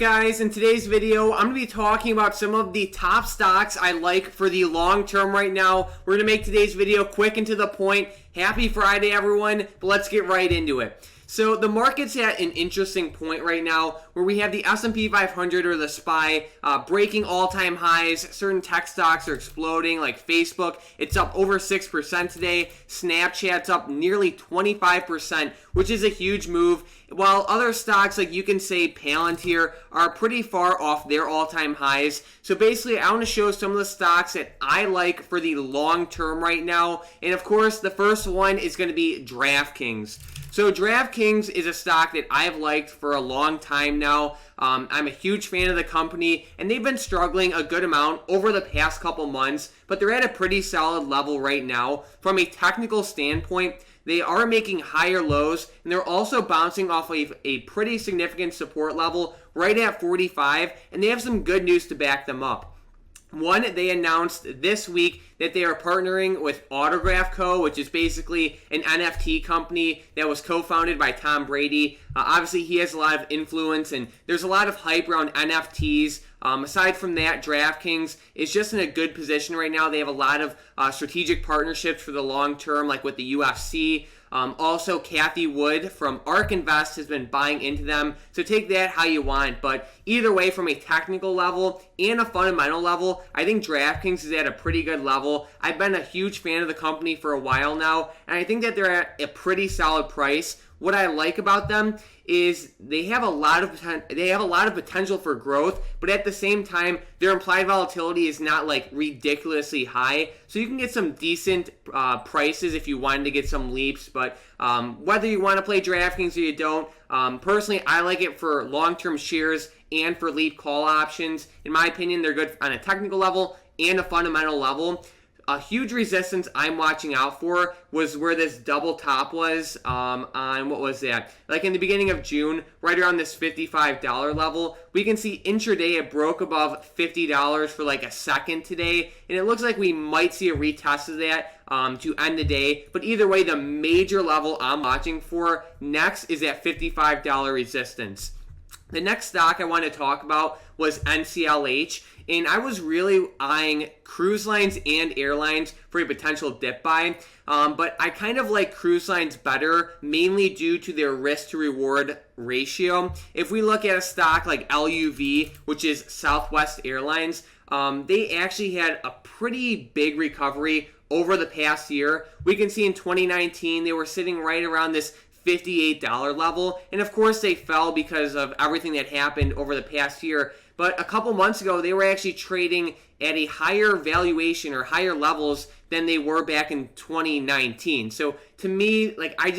guys? In today's video, I'm going to be talking about some of the top stocks I like for the long term right now. We're going to make today's video quick and to the point. Happy Friday, everyone, but let's get right into it. So the market's at an interesting point right now where we have the S&P 500 or the SPY breaking all-time highs. Certain tech stocks are exploding like Facebook. It's up over 6% today. Snapchat's up nearly 25%, which is a huge move. While other stocks like you can say Palantir are pretty far off their all-time highs. So basically I want to show some of the stocks that I like for the long term right now. And of course the first one is going to be DraftKings. So DraftKings is a stock that I've liked for a long time now. I'm a huge fan of the company, and they've been struggling a good amount over the past couple months, but they're at a pretty solid level right now. From a technical standpoint, they are making higher lows, and they're also bouncing off of a pretty significant support level right at 45, and they have some good news to back them up. One, they announced this week that they are partnering with Autograph Co., which is basically an NFT company that was co-founded by Tom Brady. Obviously, he has a lot of influence, and there's a lot of hype around NFTs. Aside from that, DraftKings is just in a good position right now. They have a lot of strategic partnerships for the long term, like with the UFC. Also, Kathy Wood from ARK Invest has been buying into them, so take that how you want. But either way, from a technical level and a fundamental level, I think DraftKings is at a pretty good level. I've been a huge fan of the company for a while now, and I think that they're at a pretty solid price. What I like about them is they have a lot of potential for growth, but at the same time, their implied volatility is not like ridiculously high. So you can get some decent prices if you wanted to get some leaps. But whether you want to play DraftKings or you don't, personally, I like it for long-term shares and for leap call options. In my opinion, they're good on a technical level and a fundamental level. A huge resistance I'm watching out for was where this double top was on, what was that? Like in the beginning of June, right around this $55 level. We can see intraday it broke above $50 for like a second today, and it looks like we might see a retest of that to end the day. But either way, the major level I'm watching for next is that $55 resistance. The next stock I want to talk about was NCLH, and I was really eyeing cruise lines and airlines for a potential dip buy, but I kind of like cruise lines better, mainly due to their risk to reward ratio. If we look at a stock like LUV, which is Southwest Airlines, they actually had a pretty big recovery over the past year. We can see in 2019 they were sitting right around this $58 level, and of course they fell because of everything that happened over the past year. But a couple months ago, they were actually trading at a higher valuation or higher levels than they were back in 2019. So to me, like I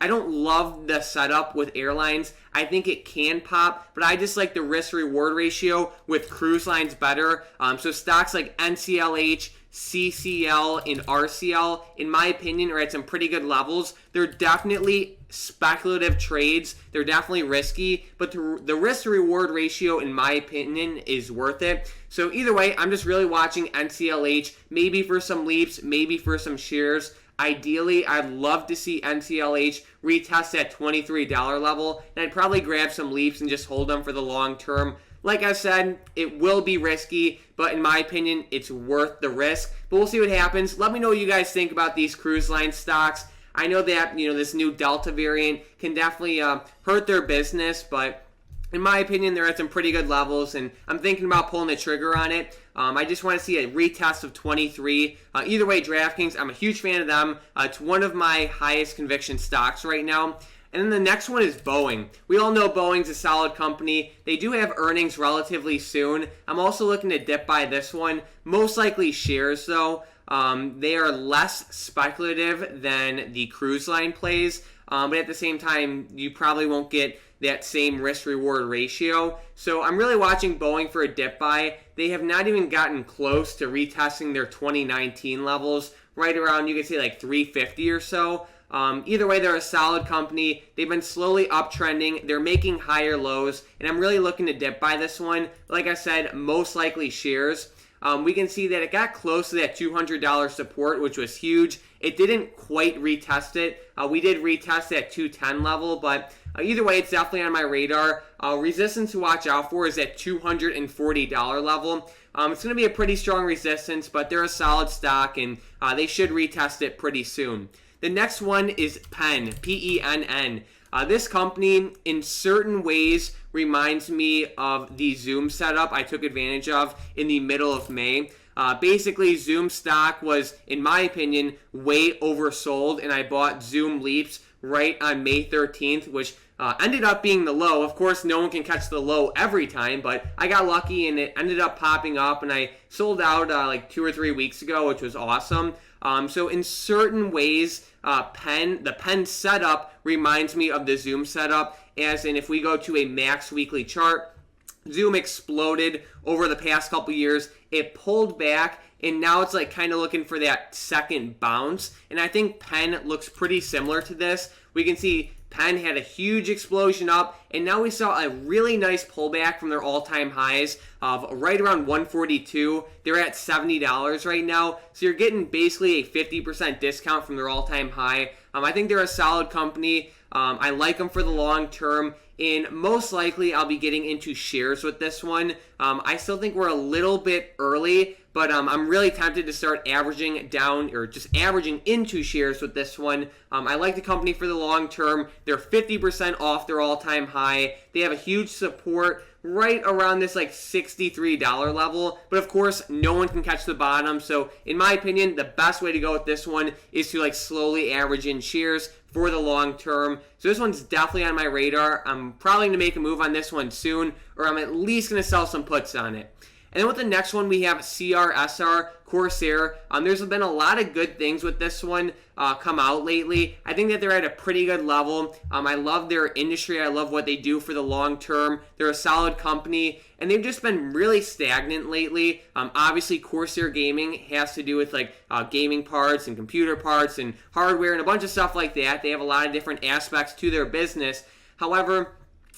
don't love the setup with airlines. I think it can pop, but I just like the risk-reward ratio with cruise lines better. So stocks like NCLH, CCL, and RCL, in my opinion, are at some pretty good levels. They're definitely speculative trades. They're definitely risky, but the risk-to-reward ratio, in my opinion, is worth it. So either way, I'm just really watching NCLH, maybe for some leaps, maybe for some shares. Ideally, I'd love to see NCLH retest that $23 level, and I'd probably grab some leaps and just hold them for the long term. Like I said, it will be risky, but in my opinion, it's worth the risk. But we'll see what happens. Let me know what you guys think about these cruise line stocks. I know that this new Delta variant can definitely hurt their business, but in my opinion, they're at some pretty good levels, and I'm thinking about pulling the trigger on it. I just want to see a retest of 23. Either way, DraftKings, I'm a huge fan of them. It's one of my highest conviction stocks right now. And then the next one is Boeing. We all know Boeing's a solid company. They do have earnings relatively soon. I'm also looking to dip buy this one. Most likely shares, though. They are less speculative than the cruise line plays. But at the same time, you probably won't get that same risk-reward ratio. So I'm really watching Boeing for a dip buy. They have not even gotten close to retesting their 2019 levels, right around, you could say, like 350 or so. Either way, they're a solid company. They've been slowly uptrending. They're making higher lows, and I'm really looking to dip buy this one. Like I said, most likely shares. we can see that it got close to that $200 support, which was huge. It didn't quite retest it. We did retest that 210 level, but either way, it's definitely on my radar. Resistance to watch out for is that $240 level. It's going to be a pretty strong resistance, but they're a solid stock, and they should retest it pretty soon. The next one is Penn, P-E-N-N. This company, in certain ways, reminds me of the Zoom setup I took advantage of in the middle of May. Basically, Zoom stock was, in my opinion, way oversold, and I bought Zoom Leaps right on May 13th, which ended up being the low. Of course, no one can catch the low every time, but I got lucky, and it ended up popping up, and I sold out like 2 or 3 weeks ago, which was awesome. So in certain ways, the Penn setup reminds me of the Zoom setup, as in if we go to a max weekly chart, Zoom exploded over the past couple years. It pulled back, and now it's like kind of looking for that second bounce. And I think Penn looks pretty similar to this. We can see Penn had a huge explosion up, and now we saw a really nice pullback from their all-time highs of right around 142. They're at $70 right now, so you're getting basically a 50% discount from their all-time high. I think they're a solid company. I like them for the long term, and most likely I'll be getting into shares with this one. I still think we're a little bit early, but I'm really tempted to start averaging down or just averaging into shares with this one. I like the company for the long term. They're 50% off their all-time high. They have a huge support right around this like $63 level, but of course no one can catch the bottom. So in my opinion, the best way to go with this one is to like slowly average in shares for the long term. So this one's definitely on my radar. I'm probably going to make a move on this one soon, or I'm at least going to sell some puts on it. And then with the next one, we have CRSR, Corsair. There's been a lot of good things with this one come out lately. I think that they're at a pretty good level. I love their industry. I love what they do for the long term. They're a solid company, and they've just been really stagnant lately. Obviously, Corsair Gaming has to do with like gaming parts and computer parts and hardware and a bunch of stuff like that. They have a lot of different aspects to their business. However,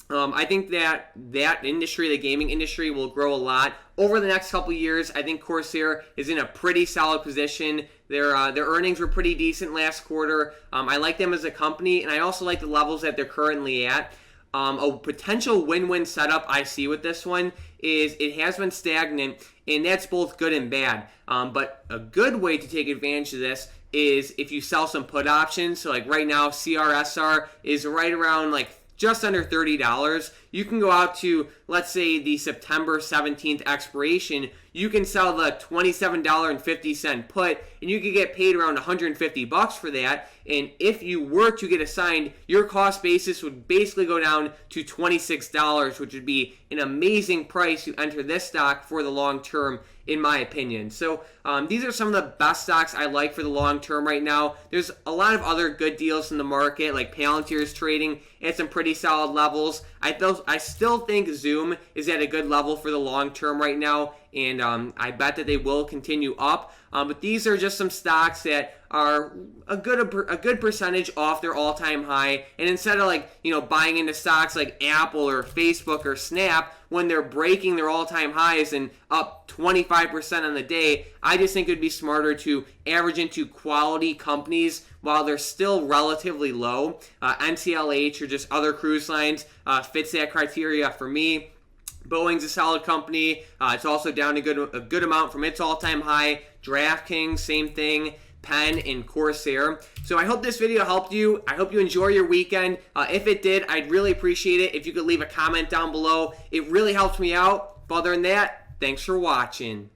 I think that industry, the gaming industry, will grow a lot over the next couple years. I think Corsair is in a pretty solid position. Their earnings were pretty decent last quarter. I like them as a company, and I also like the levels that they're currently at. A potential win-win setup I see with this one is it has been stagnant, and that's both good and bad. But a good way to take advantage of this is if you sell some put options. So like right now, CRSR is right around like just under $30. You can go out to, let's say, the September 17th expiration. You can sell the $27.50 put, and you could get paid around $150 for that. And if you were to get assigned, your cost basis would basically go down to $26, which would be an amazing price to enter this stock for the long term, in my opinion. So these are some of the best stocks I like for the long term right now. There's a lot of other good deals in the market, like Palantir is trading at some pretty solid levels. I still think Zoom is at a good level for the long term right now, and I bet that they will continue up. But these are just some stocks that are a good percentage off their all-time high. And instead of buying into stocks like Apple or Facebook or Snap when they're breaking their all-time highs and up 25% on the day, I just think it would be smarter to average into quality companies while they're still relatively low. NCLH or just other cruise lines fits that criteria for me. Boeing's a solid company. It's also down a good amount from its all-time high. DraftKings, same thing. Penn and Corsair. So I hope this video helped you. I hope you enjoy your weekend. If it did, I'd really appreciate it if you could leave a comment down below. It really helps me out. But other than that, thanks for watching.